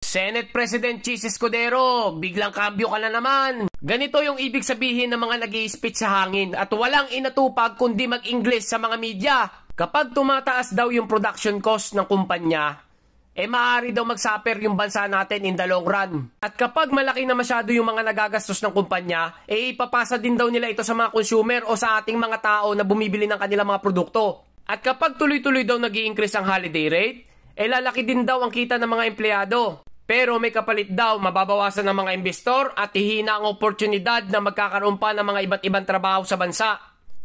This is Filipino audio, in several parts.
Senate President Chis Escudero, biglang kambyo ka na naman. Ganito yung ibig sabihin ng mga nag-i-speech sa hangin at walang inatupag kundi mag-English sa mga media. Kapag tumataas daw yung production cost ng kumpanya, maaari daw mag-suffer yung bansa natin in the long run. At kapag malaki na masyado yung mga nagagastos ng kumpanya, ipapasa din daw nila ito sa mga consumer o sa ating mga tao na bumibili ng kanilang mga produkto. At kapag tuloy-tuloy daw nag-i-increase ang holiday rate, lalaki din daw ang kita ng mga empleyado. Pero may kapalit daw, mababawasan ng mga investor at hihina ang oportunidad na magkakaroon pa ng mga iba't ibang trabaho sa bansa.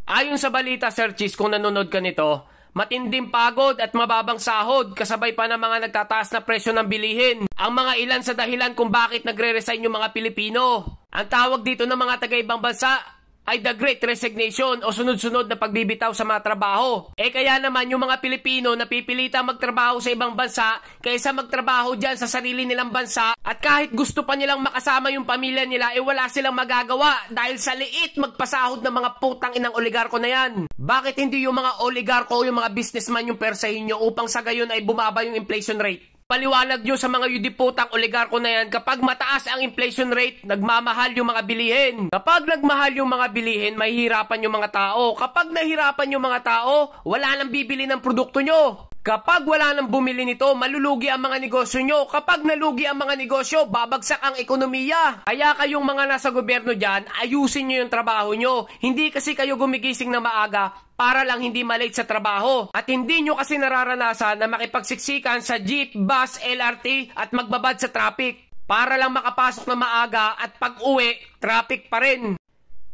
Ayon sa balita, Sir Chis, kung nanonood ka nito, matinding pagod at mababang sahod kasabay pa ng mga nagtataas na presyo ng bilihin. Ang mga ilan sa dahilan kung bakit nagre-resign yung mga Pilipino. Ang tawag dito ng mga taga-ibang bansa ay the Great Resignation o sunod-sunod na pagbibitaw sa mga trabaho. Kaya naman yung mga Pilipino napipilitang magtrabaho sa ibang bansa kaysa magtrabaho dyan sa sarili nilang bansa at kahit gusto pa nilang makasama yung pamilya nila wala silang magagawa dahil sa liit magpasahod ng mga putang inang oligarko na yan. Bakit hindi yung mga oligarko o yung mga businessman yung persahin nyo upang sa gayon ay bumaba yung inflation rate? Paliwanag nyo sa mga yudiputang oligarko na yan, kapag mataas ang inflation rate, nagmamahal yung mga bilihin. Kapag nagmahal yung mga bilihin, mahihirapan yung mga tao. Kapag nahirapan yung mga tao, wala nang bibili ng produkto nyo. Kapag wala nang bumili nito, malulugi ang mga negosyo nyo. Kapag nalugi ang mga negosyo, babagsak ang ekonomiya. Kaya kayong mga nasa gobyerno dyan, ayusin nyo yung trabaho nyo. Hindi kasi kayo gumigising na maaga para lang hindi malate sa trabaho. At hindi nyo kasi nararanasan na makipagsiksikan sa jeep, bus, LRT at magbabad sa traffic. Para lang makapasok na maaga at pag-uwi, traffic pa rin.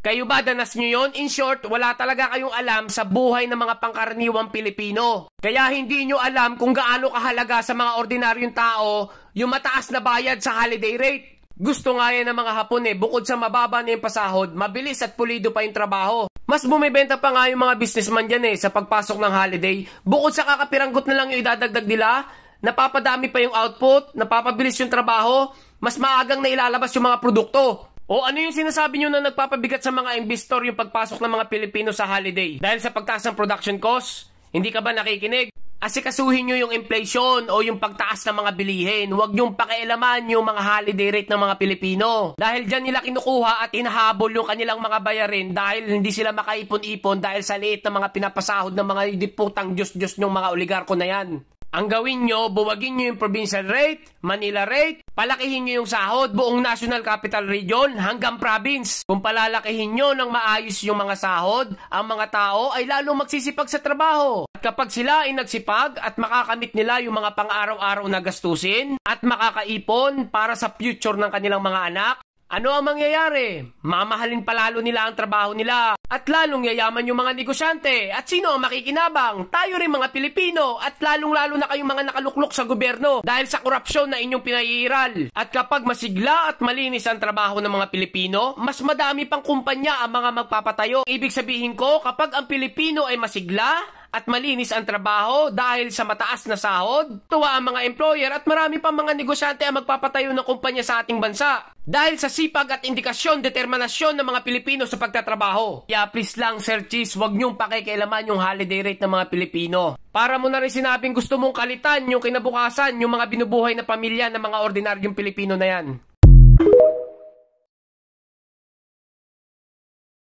Kayo ba danas nyo yun? In short, wala talaga kayong alam sa buhay ng mga pangkaraniwang Pilipino. Kaya hindi nyo alam kung gaano kahalaga sa mga ordinaryong tao yung mataas na bayad sa holiday rate. Gusto nga yan ng mga Hapon bukod sa mababa na yung pasahod, mabilis at pulido pa yung trabaho. Mas bumibenta pa nga yung mga businessman dyan sa pagpasok ng holiday. Bukod sa kakapiranggot na lang yung idadagdag nila, napapadami pa yung output, napapabilis yung trabaho, mas maagang na ilalabas yung mga produkto. O ano yung sinasabi nyo na nagpapabigat sa mga investor yung pagpasok ng mga Pilipino sa holiday? Dahil sa pagtaas ng production cost? Hindi ka ba nakikinig? Asikasuhin nyo yung inflation o yung pagtaas ng mga bilihin. Huwag nyong pakialaman yung mga holiday rate ng mga Pilipino. Dahil dyan nila kinukuha at inahabol yung kanilang mga bayarin dahil hindi sila makaipon-ipon dahil sa liit ng mga pinapasahod ng mga diputang Diyos-Diyos ng mga oligarko na yan. Ang gawin nyo, buwagin nyo yung provincial rate, Manila rate, palakihin nyo yung sahod buong National Capital Region hanggang province. Kung palalakihin nyo ng maayos yung mga sahod, ang mga tao ay lalong magsisipag sa trabaho. At kapag sila ay nagsipag at makakamit nila yung mga pang-araw-araw na gastusin at makakaipon para sa future ng kanilang mga anak, ano ang mangyayari? Mamahalin palalo nila ang trabaho nila at lalong yayaman yung mga negosyante. At sino ang makikinabang? Tayo rin mga Pilipino at lalong-lalo na kayong mga nakaluklok sa gobyerno dahil sa korupsyon na inyong pinaiiral. At kapag masigla at malinis ang trabaho ng mga Pilipino, mas madami pang kumpanya ang mga magpapatayo. Ibig sabihin ko, kapag ang Pilipino ay masigla at malinis ang trabaho dahil sa mataas na sahod, tuwa ang mga employer at marami pang mga negosyante ang magpapatayo ng kumpanya sa ating bansa. Dahil sa sipag at indikasyon, determinasyon ng mga Pilipino sa pagtatrabaho. Kaya please lang, Sir Chis, huwag niyong pakikialaman yung holiday rate ng mga Pilipino. Para mo na rin sinabing gusto mong kalitan yung kinabukasan, yung mga binubuhay na pamilya ng mga ordinaryong Pilipino na yan.